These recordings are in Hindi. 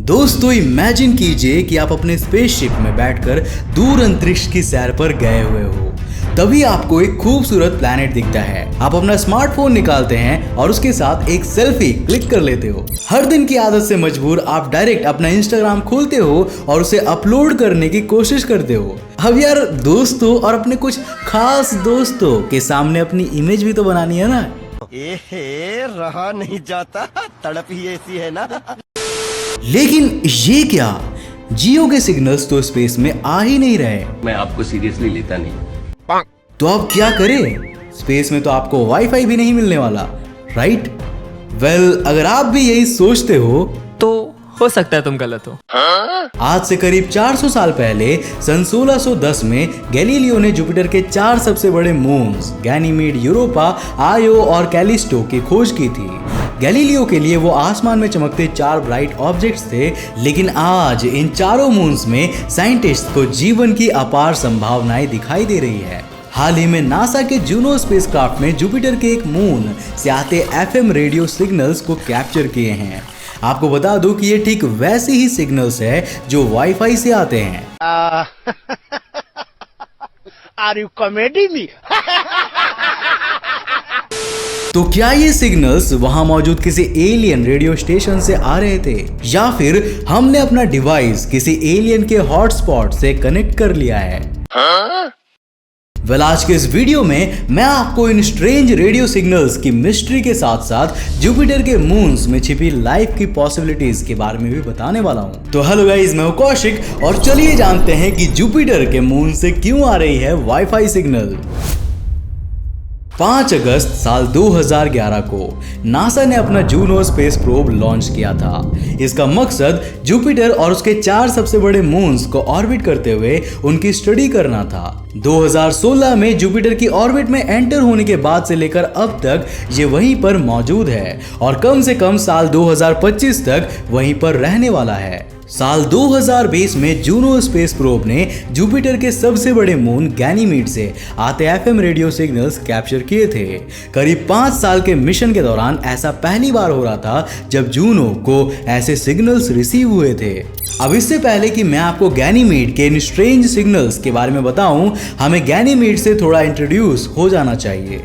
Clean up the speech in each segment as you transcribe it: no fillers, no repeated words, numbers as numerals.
दोस्तों इमेजिन कीजिए कि आप अपने स्पेसशिप में बैठकर दूर अंतरिक्ष की सैर पर गए हुए हो। तभी आपको एक खूबसूरत प्लैनेट दिखता है। आप अपना स्मार्टफोन निकालते हैं और उसके साथ एक सेल्फी क्लिक कर लेते हो। हर दिन की आदत से मजबूर आप डायरेक्ट अपना इंस्टाग्राम खोलते हो और उसे अपलोड करने की कोशिश करते हो। अब यार दोस्तों और अपने कुछ खास दोस्तों के सामने अपनी इमेज भी तो बनानी है ना। रहा नहीं जाता, तड़प ही ऐसी है ना। लेकिन ये क्या, जियो के सिग्नल्स तो स्पेस में आ ही नहीं रहे। मैं आपको सीरियसली लेता नहीं। तो अब क्या करें? स्पेस में तो आपको वाईफाई भी नहीं मिलने वाला, राइट? वेल, अगर आप भी यही सोचते हो तो हो सकता है तुम गलत हो। आज से करीब 400 साल पहले सन 1610 में गैलीलियो ने जुपिटर के 4 सबसे बड़े मून्स गैनीमेड, यूरोपा, आयो और कैलिस्टो की खोज की थी। गैलीलियो के लिए वो आसमान में चमकते 4 ब्राइट ऑब्जेक्ट्स थे, लेकिन आज इन चारों मून्स में साइंटिस्ट को जीवन की अपार संभावनाएं दिखाई दे रही है। हाल ही में नासा के जूनो स्पेसक्राफ्ट में जुपिटर के एक मून से आते एफएम रेडियो सिग्नल्स को कैप्चर किए हैं। आपको बता दूं कि ये ठीक वैसे ही सिग्नल्स है जो वाईफाई से आते हैं। Are you comedy me? तो क्या ये सिग्नल्स वहां मौजूद किसी एलियन रेडियो स्टेशन से आ रहे थे, या फिर हमने अपना डिवाइस किसी एलियन के हॉटस्पॉट से कनेक्ट कर लिया है? वेल, आज के इस वीडियो में मैं आपको इन स्ट्रेंज रेडियो सिग्नल्स की मिस्ट्री के साथ साथ जुपिटर के मून्स में छिपी लाइफ की पॉसिबिलिटीज के बारे में भी बताने वाला हूं। तो हेलो गाइस, मैं हूं कौशिक और चलिए जानते हैं कि जुपिटर के मून से क्यों आ रही है वाईफाई सिग्नल। 5 अगस्त साल 2011 को नासा ने अपना जूनो स्पेस प्रोब लॉन्च किया था। इसका मकसद जुपिटर और उसके 4 सबसे बड़े मून्स को ऑर्बिट करते हुए उनकी स्टडी करना था। 2016 में जुपिटर की ऑर्बिट में एंटर होने के बाद से लेकर अब तक ये वहीं पर मौजूद है और कम से कम साल 2025 तक वहीं पर रहने वाला है। साल 2020 में जूनो स्पेस प्रोब ने जुपिटर के सबसे बड़े मून गैनीमेड से आते एफएम रेडियो सिग्नल्स कैप्चर किए थे। करीब 5 साल के मिशन के दौरान ऐसा पहली बार हो रहा था जब जूनो को ऐसे सिग्नल्स रिसीव हुए थे। अब इससे पहले कि मैं आपको गैनीमेड के इन स्ट्रेंज सिग्नल्स के बारे में बताऊं, हमें गैनीमेड से थोड़ा इंट्रोड्यूस हो जाना चाहिए।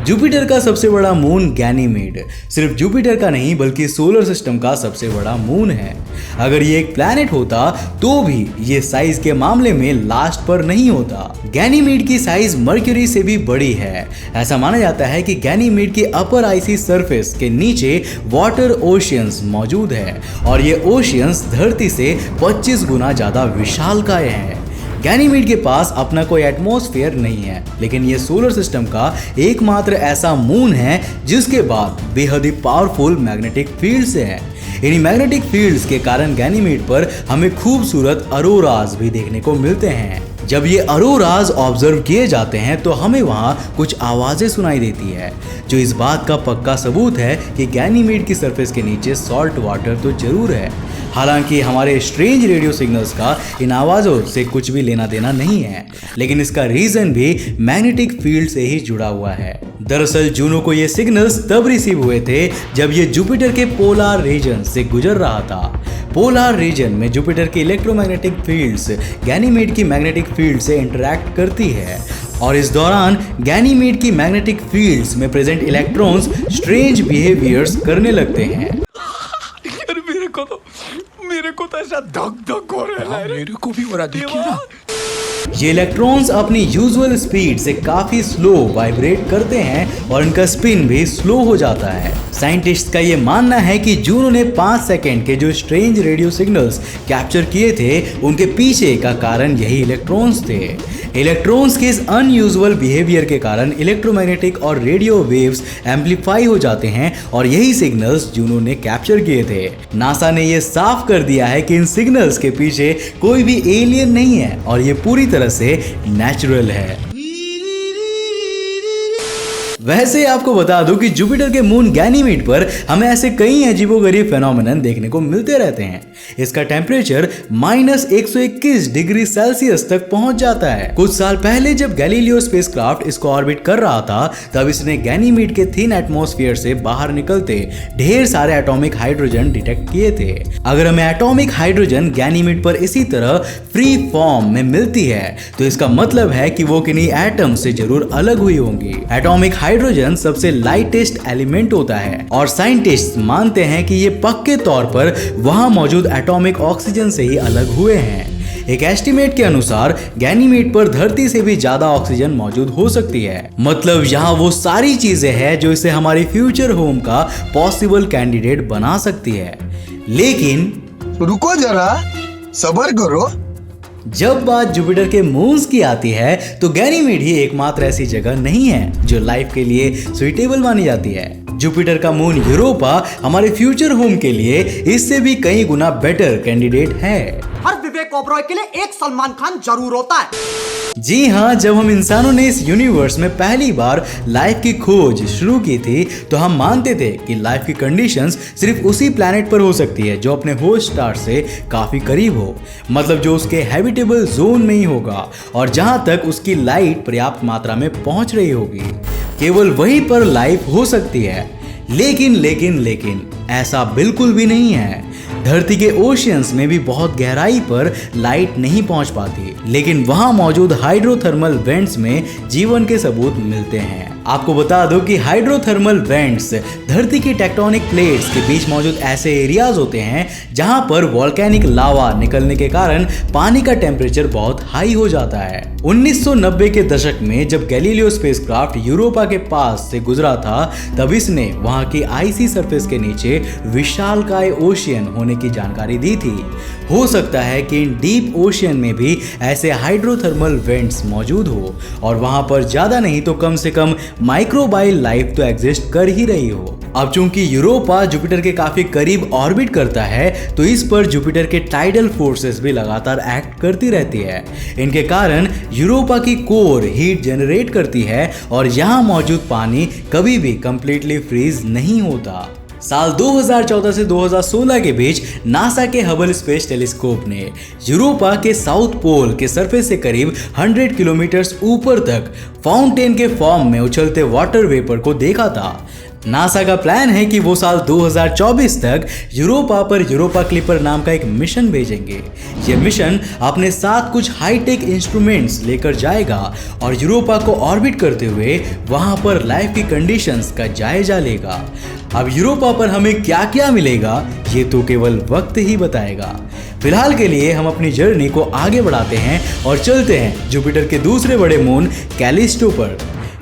जुपिटर का सबसे बड़ा मून गैनीमेड सिर्फ जुपिटर का नहीं बल्कि सोलर सिस्टम का सबसे बड़ा मून है। अगर ये एक प्लैनेट होता तो भी ये साइज के मामले में लास्ट पर नहीं होता। गैनीमेड की साइज मर्क्यूरी से भी बड़ी है। ऐसा माना जाता है कि गैनीमेड के अपर आइसी सरफेस के नीचे वाटर ओशियंस मौजूद है और ये ओशियंस धरती से 25 गुना ज्यादा विशालकाय हैं। गैनीमेड के पास अपना कोई एटमॉस्फेयर नहीं है, लेकिन ये सोलर सिस्टम का एकमात्र ऐसा मून है जिसके बाद बेहद ही पावरफुल मैग्नेटिक फील्ड्स है। इन्हीं मैग्नेटिक फील्ड्स के कारण गैनीमेड पर हमें खूबसूरत अरोराज भी देखने को मिलते हैं। जब ये अरोराज ऑब्जर्व किए जाते हैं तो हमें वहाँ कुछ आवाजें सुनाई देती है, जो इस बात का पक्का सबूत है कि गैनीमेड की सरफेस के नीचे सॉल्ट वाटर तो जरूर है। हालांकि हमारे स्ट्रेंज रेडियो सिग्नल्स का इन आवाज़ों से कुछ भी लेना देना नहीं है, लेकिन इसका रीजन भी मैग्नेटिक फील्ड से ही जुड़ा हुआ है। दरअसल जूनो को ये सिग्नल्स तब रिसीव हुए थे जब ये जुपिटर के पोलार रीजन से गुजर रहा था। पोलार रीजन में जुपिटर की इलेक्ट्रोमैग्नेटिक फील्ड्स गैनीमेड की मैग्नेटिक फील्ड से इंटरैक्ट करती है और इस दौरान गैनीमेड की मैग्नेटिक फील्ड्स में प्रेजेंट इलेक्ट्रॉन्स स्ट्रेंज बिहेवियर्स करने लगते हैं। मेरे को तो ऐसा धक धक हो रहा है। मेरे को भी हो रहा, देखिए ना। ये इलेक्ट्रॉन्स अपनी यूजुअल स्पीड से काफी स्लो वाइब्रेट करते हैं और इनका स्पिन भी स्लो हो जाता है। साइंटिस्ट का ये मानना है कि जूनो ने 5 सेकेंड के जो स्ट्रेंज रेडियो सिग्नल्स कैप्चर किए थे उनके पीछे का कारण यही इलेक्ट्रॉन्स थे। इलेक्ट्रॉन्स के इस अनयूजुअल बिहेवियर के कारण इलेक्ट्रोमैग्नेटिक और रेडियो वेव्स एम्पलीफाई हो जाते हैं और यही सिग्नल्स जूनो ने कैप्चर किए थे। नासा ने यह साफ कर दिया है कि इन सिग्नल्स के पीछे कोई भी एलियन नहीं है और ये पूरी तरह से नेचुरल है। वैसे आपको बता दूं कि जुपिटर के मून गैनीमीड पर हमें ऐसे कई अजीबोगरीब फेनोमेनन देखने को मिलते रहते हैं। इसका टेम्परेचर -121 डिग्री सेल्सियस तक पहुंच जाता है। कुछ साल पहले जब गैलीलियो स्पेसक्राफ्ट इसको ऑर्बिट कर रहा था, तब इसने गैनीमीड के थिन एटमॉस्फेयर से बाहर निकलते ढेर सारे एटॉमिक हाइड्रोजन डिटेक्ट किए थे। अगर हमें एटॉमिक हाइड्रोजन गैनीमीड पर इसी तरह फ्री फॉर्म में मिलती है, तो इसका मतलब है कि वो किन्हीं एटम से जरूर अलग हुई होंगी। एटॉमिक हाइड्रोजन सबसे लाइटेस्ट एलिमेंट होता है और साइंटिस्ट मानते हैं कि ये पक्के तौर पर वहां मौजूद एटॉमिक ऑक्सीजन से ही अलग हुए हैं। एक एस्टिमेट के अनुसार गैनीमीड पर धरती से भी ज्यादा ऑक्सीजन मौजूद हो सकती है। मतलब यहाँ वो सारी चीजें हैं जो इसे हमारी फ्यूचर होम का पॉसिबल कैंडिडेट बना सकती है। लेकिन रुको जरा, सब्र करो। जब बात जुपिटर के मून्स की आती है, तो गैनीमीड ही एकमात्र ऐसी जगह नहीं है जो लाइफ के लिए सुइटेबल मानी जाती है। जुपिटर का मून यूरोपा हमारे फ्यूचर होम के लिए इससे भी कई गुना बेटर कैंडिडेट है। हर विवेक ओबरॉय के लिए एक सलमान खान जरूर होता है। जी हाँ, जब हम इंसानों ने इस यूनिवर्स में पहली बार लाइफ की खोज शुरू की थी, तो हम मानते थे कि लाइफ की कंडीशंस सिर्फ उसी प्लैनेट पर हो सकती है जो अपने होस्ट स्टार से काफी करीब हो, मतलब जो उसके हैबिटेबल जोन में ही होगा और जहां तक उसकी लाइट पर्याप्त मात्रा में पहुंच रही होगी, केवल वहीं पर लाइफ हो सकती है। लेकिन ऐसा बिल्कुल भी नहीं है। धरती के ओशियंस में भी बहुत गहराई पर लाइट नहीं पहुंच पाती, लेकिन वहां मौजूद हाइड्रोथर्मल वेंट्स में जीवन के सबूत मिलते हैं। आपको बता दो कि हाइड्रोथर्मल वेंट्स धरती की टेक्टोनिक प्लेट्स के बीच मौजूद ऐसे एरियाज होते हैं जहां पर वोल्केनिक लावा निकलने के कारण पानी का टेम्परेचर बहुत हाई हो जाता है। 1990 के दशक में जब गैलीलियो स्पेसक्राफ्ट यूरोपा के पास से गुजरा था, तब इसने वहां की आइसी सरफेस के नीचे विशालकाय ओशियन होने की जानकारी दी थी। हो सकता है कि इन डीप ओशियन में भी ऐसे हाइड्रोथर्मल वेंट्स मौजूद हो और वहां पर ज्यादा नहीं तो कम से कम माइक्रोबाइल लाइफ तो एग्जिस्ट कर ही रही हो। अब चूंकि यूरोपा जुपिटर के काफी करीब ऑर्बिट करता है, तो इस पर जुपिटर के टाइडल फोर्सेस भी लगातार एक्ट करती रहती है। इनके कारण यूरोपा की कोर हीट जनरेट करती है और यहाँ मौजूद पानी कभी भी कंप्लीटली फ्रीज नहीं होता। साल 2014 से 2016 के बीच नासा के हबल स्पेस टेलीस्कोप ने यूरोपा के साउथ पोल के सरफेस से करीब 100 किलोमीटर ऊपर तक फाउंटेन के फॉर्म में उछलते वाटर वेपर को देखा था। नासा का प्लान है कि वो साल 2024 तक यूरोपा पर यूरोपा क्लिपर नाम का एक मिशन भेजेंगे। ये मिशन अपने साथ कुछ हाईटेक इंस्ट्रूमेंट्स लेकर जाएगा और यूरोपा को ऑर्बिट करते हुए वहां पर लाइफ की कंडीशंस का जायजा लेगा। अब यूरोपा पर हमें क्या क्या मिलेगा, ये तो केवल वक्त ही बताएगा। फिलहाल के लिए हम अपनी जर्नी को आगे बढ़ाते हैं और चलते हैं जुपिटर के दूसरे बड़े मून कैलिस्टो पर।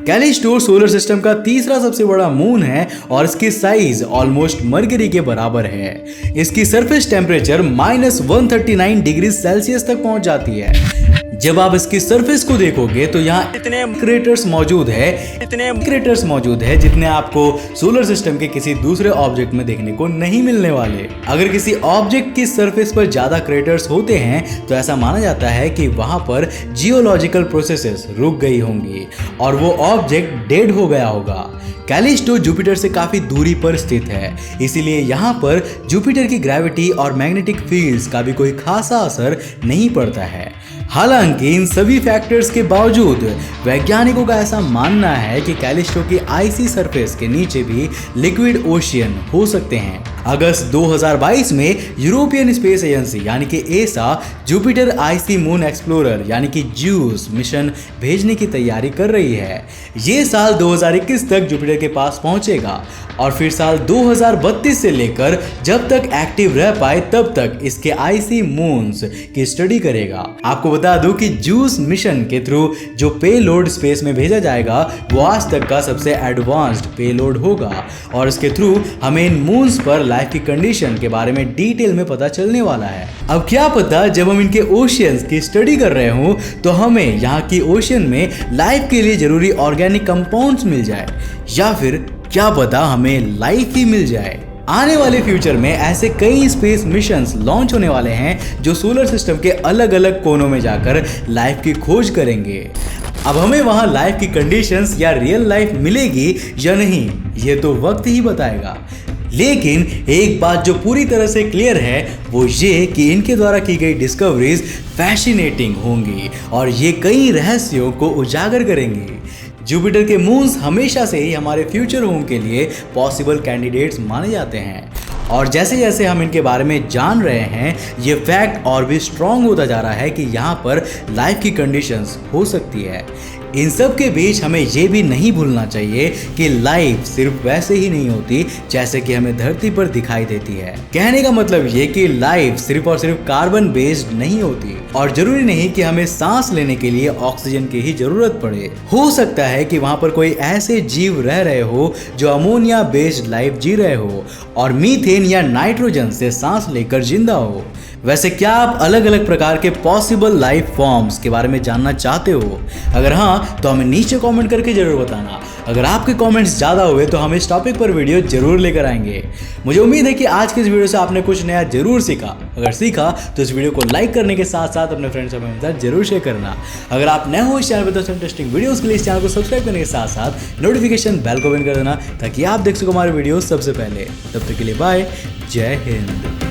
कैलिस्टो सोलर सिस्टम का तीसरा सबसे बड़ा मून है और इसकी साइज ऑलमोस्ट मरकरी के बराबर है। इसकी सरफेस टेम्परेचर -139 डिग्री सेल्सियस तक पहुंच जाती है। जब आप इसकी सरफेस को देखोगे तो यहाँ इतने क्रेटर्स मौजूद है जितने आपको सोलर सिस्टम के किसी दूसरे ऑब्जेक्ट में देखने को नहीं मिलने वाले। अगर किसी ऑब्जेक्ट की सरफेस पर ज्यादा क्रेटर्स होते हैं तो ऐसा माना जाता है कि वहां पर जियोलॉजिकल प्रोसेसेस रुक गई होंगी और वो ऑब्जेक्ट डेड हो गया होगा। कैलिस्टो जुपिटर से काफी दूरी पर स्थित है, इसीलिए यहाँ पर जुपिटर की ग्रेविटी और मैग्नेटिक फील्ड्स का भी कोई खासा असर नहीं पड़ता है। हालांकि इन सभी फैक्टर्स के बावजूद वैज्ञानिकों का ऐसा मानना है कि कैलिस्टो की आइसी सरफेस के नीचे भी लिक्विड ओशियन हो सकते हैं। अगस्त 2022 में यूरोपियन स्पेस एजेंसी यानी कि एसा जुपिटर आइसी मून एक्सप्लोरर यानी कि ज्यूस मिशन भेजने की तैयारी कर रही है। ये साल 2021 तक जुपिटर के पास पहुंचेगा और फिर साल 2032 से लेकर जब तक एक्टिव रह पाए तब तक इसके आइसी मून्स की स्टडी करेगा। आपको बता दूं कि ज्यूस मिशन के थ्रू जो पेलोड स्पेस में भेजा जाएगा वो आज तक का सबसे एडवांस्ड पेलोड होगा और इसके थ्रू हमें इन मून्स पर लाइफ की कंडीशन के बारे में डिटेल में पता चलने वाला है। अब क्या पता जब हम इनके ओशियंस की स्टडी कर रहे हो तो हमें यहाँ की ओशियन में लाइफ के लिए जरूरी ऑर्गेनिक कंपाउंड्स मिल जाए या फिर क्या पता हमें लाइफ ही मिल जाए। आने वाले फ्यूचर में ऐसे कई स्पेस मिशंस लॉन्च होने वाले हैं जो सोलर सिस्टम के अलग अलग कोनों में जाकर लाइफ की खोज करेंगे। अब हमें वहां लाइफ की कंडीशंस या रियल लाइफ मिलेगी या नहीं, ये तो वक्त ही बताएगा। लेकिन एक बात जो पूरी तरह से क्लियर है वो ये कि इनके द्वारा की गई डिस्कवरीज फैसिनेटिंग होंगी और ये कई रहस्यों को उजागर करेंगी। जुपिटर के मून्स हमेशा से ही हमारे फ्यूचर होम के लिए पॉसिबल कैंडिडेट्स माने जाते हैं और जैसे जैसे हम इनके बारे में जान रहे हैं ये फैक्ट और भी स्ट्रॉन्ग होता जा रहा है कि यहाँ पर लाइफ की कंडीशंस हो सकती है। इन सब के बीच हमें ये भी नहीं भूलना चाहिए कि लाइफ सिर्फ वैसे ही नहीं होती जैसे कि हमें धरती पर दिखाई देती है। कहने का मतलब ये कि लाइफ सिर्फ और सिर्फ कार्बन बेस्ड नहीं होती और जरूरी नहीं कि हमें सांस लेने के लिए ऑक्सीजन की ही जरूरत पड़े। हो सकता है कि वहां पर कोई ऐसे जीव रह रहे हो जो अमोनिया बेस्ड लाइफ जी रहे हो और मीथेन या नाइट्रोजन से सांस लेकर जिंदा हो। वैसे क्या आप अलग अलग प्रकार के पॉसिबल लाइफ फॉर्म्स के बारे में जानना चाहते हो? अगर हाँ तो हमें नीचे कमेंट करके जरूर बताना। अगर आपके कमेंट्स ज़्यादा हुए तो हम इस टॉपिक पर वीडियो जरूर लेकर आएंगे। मुझे उम्मीद है कि आज के इस वीडियो से आपने कुछ नया जरूर सीखा। अगर सीखा तो इस वीडियो को लाइक करने के साथ साथ अपने फ्रेंड्स और फैमिली के साथ जरूर शेयर करना। अगर आप नए हो इस चैनल पर तो इंटरेस्टिंग वीडियोस के लिए इस चैनल को सब्सक्राइब करने के साथ साथ नोटिफिकेशन बेल को ऑन कर देना ताकि आप देख सको हमारे वीडियो सबसे पहले। तब तक के लिए बाय, जय हिंद।